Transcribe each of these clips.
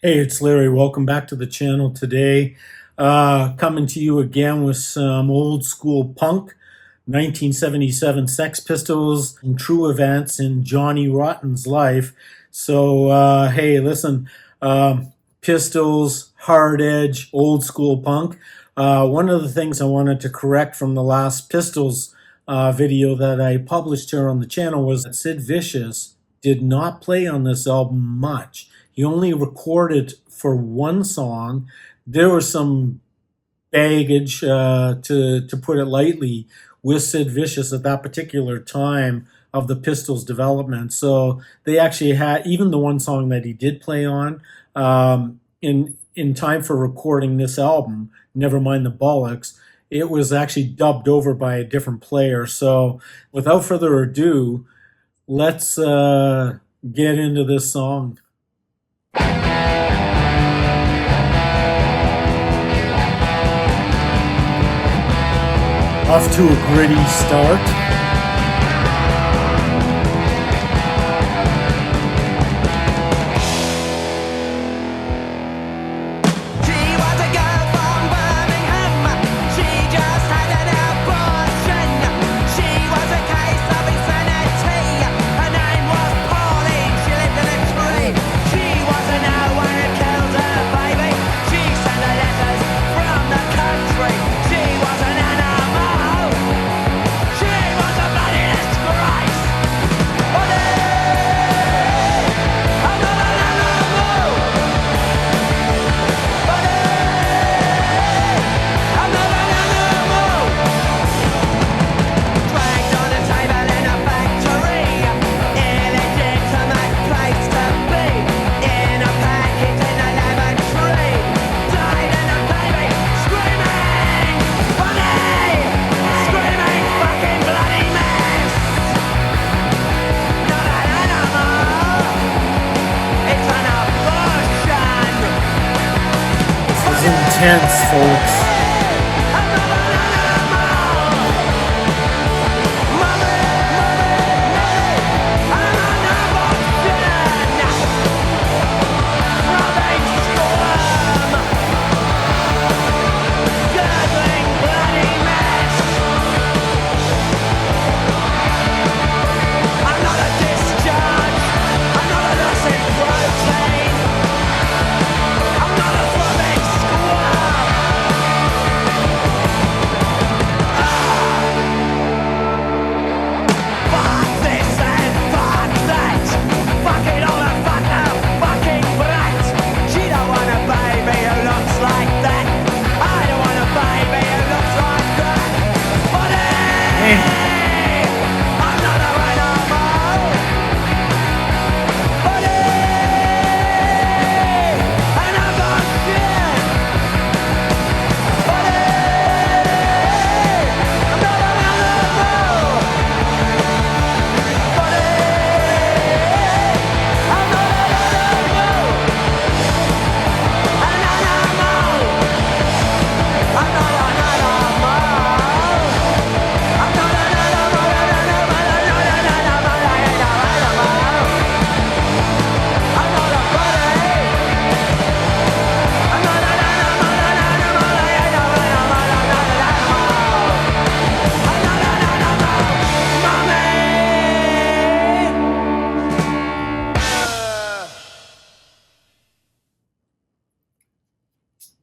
Hey, it's Larry. Welcome back to the channel today. Coming to you again with some old school punk, 1977 Sex Pistols, and true events in Johnny Rotten's life. So, hey, listen, Pistols, hard edge, old school punk. One of the things I wanted to correct from the last Pistols video that I published here on the channel was that Sid Vicious did not play on this album much. He only recorded for one song. There was some baggage, to put it lightly, with Sid Vicious at that particular time of the Pistols' development. So they actually had even the one song that he did play on in time for recording this album. Never mind the bollocks. It was actually dubbed over by a different player. So without further ado, let's get into this song. Off to a gritty start. Intense, folks.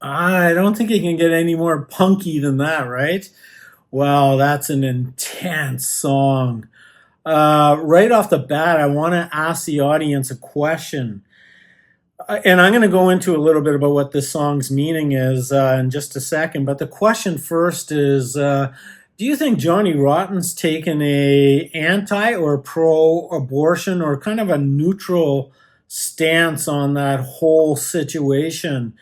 I don't think it can get any more punky than that, right? Wow, that's an intense song. Right off the bat, I want to ask the audience a question. And I'm going to go into a little bit about what this song's meaning is in just a second. But the question first is, do you think Johnny Rotten's taken a anti or pro-abortion or kind of a neutral stance on that whole situation?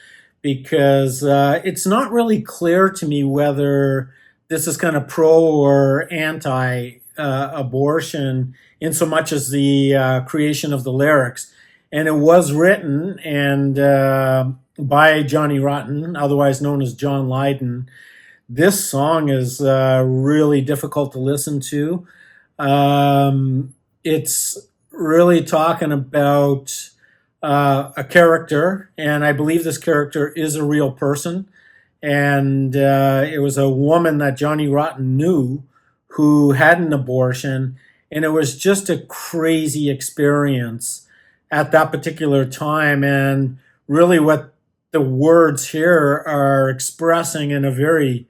Because it's not really clear to me whether this is kind of pro or anti abortion in so much as the creation of the lyrics. And it was written by Johnny Rotten, otherwise known as John Lydon. This song is really difficult to listen to. It's really talking about a character, and I believe this character is a real person. And it was a woman that Johnny Rotten knew who had an abortion, and it was just a crazy experience at that particular time. And really, what the words here are expressing in a very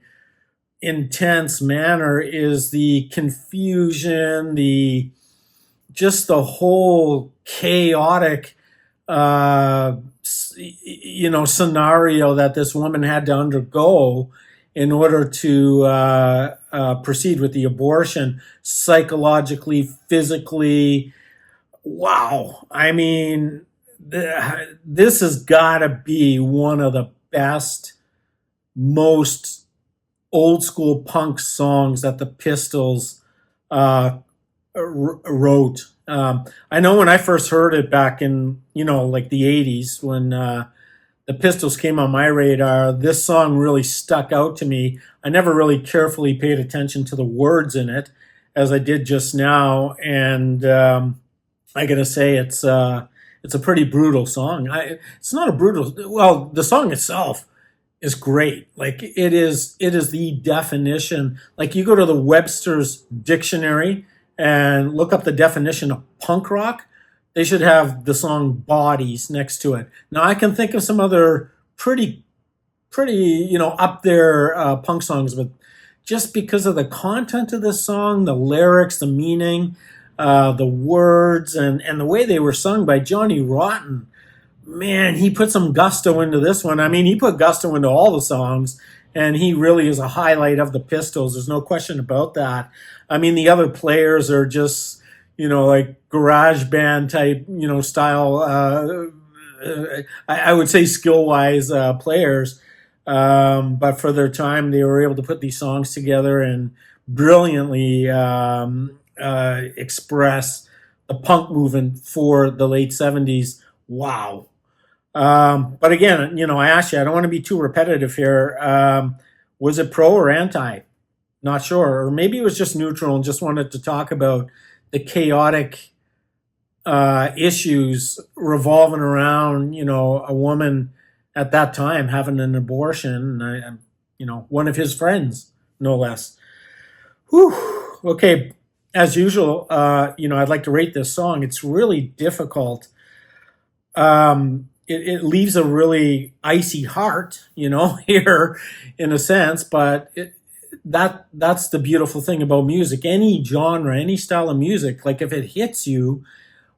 intense manner is the confusion, the just the whole chaotic scenario that this woman had to undergo in order to proceed with the abortion, psychologically, physically. Wow. I mean, this has got to be one of the best, most old school punk songs that the Pistols wrote. I know when I first heard it back in, like the 80s, when the Pistols came on my radar, this song really stuck out to me. I never really carefully paid attention to the words in it as I did just now. And I got to say, it's a pretty brutal song. It's not a brutal, well, the song itself is great. Like it is the definition. Like you go to the Webster's dictionary and look up the definition of punk rock, they should have the song Bodies next to it. Now I can think of some other pretty, up there punk songs, but just because of the content of this song, the lyrics, the meaning, the words, and the way they were sung by Johnny Rotten, man, he put some gusto into this one. I mean, he put gusto into all the songs, and he really is a highlight of the Pistols. There's no question about that. I mean, the other players are just, like garage band type, style, I would say skill-wise players. But for their time, they were able to put these songs together and brilliantly express the punk movement for the late 70s. Wow. But again, I asked you, I don't want to be too repetitive here. Was it pro or anti? Not sure. Or maybe it was just neutral and just wanted to talk about the chaotic issues revolving around, a woman at that time having an abortion, and one of his friends, no less. Whew. Okay, as usual, I'd like to rate this song. It's really difficult. It leaves a really icy heart, here in a sense, but that's the beautiful thing about music. Any genre, any style of music, like if it hits you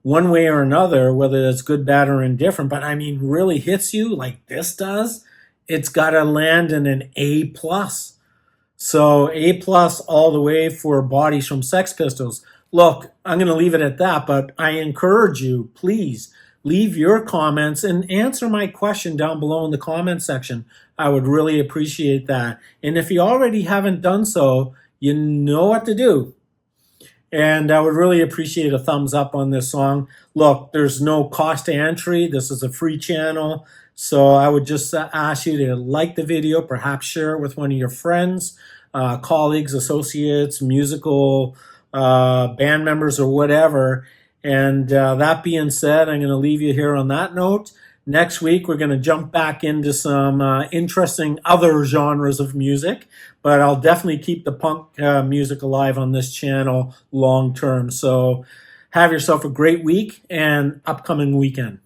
one way or another, whether it's good, bad, or indifferent, but I mean really hits you like this does, it's got to land in an A+. So A+ all the way for Bodies from Sex Pistols. Look, I'm going to leave it at that, but I encourage you, please leave your comments and answer my question down below in the comment section. I would really appreciate that. And if you already haven't done so, you know what to do. And I would really appreciate a thumbs up on this song. Look, there's no cost to entry. This is a free channel. So I would just ask you to like the video, perhaps share it with one of your friends, colleagues, associates, musical band members, or whatever. And that being said, I'm going to leave you here on that note. Next week, we're going to jump back into some interesting other genres of music, but I'll definitely keep the punk music alive on this channel long term. So have yourself a great week and upcoming weekend.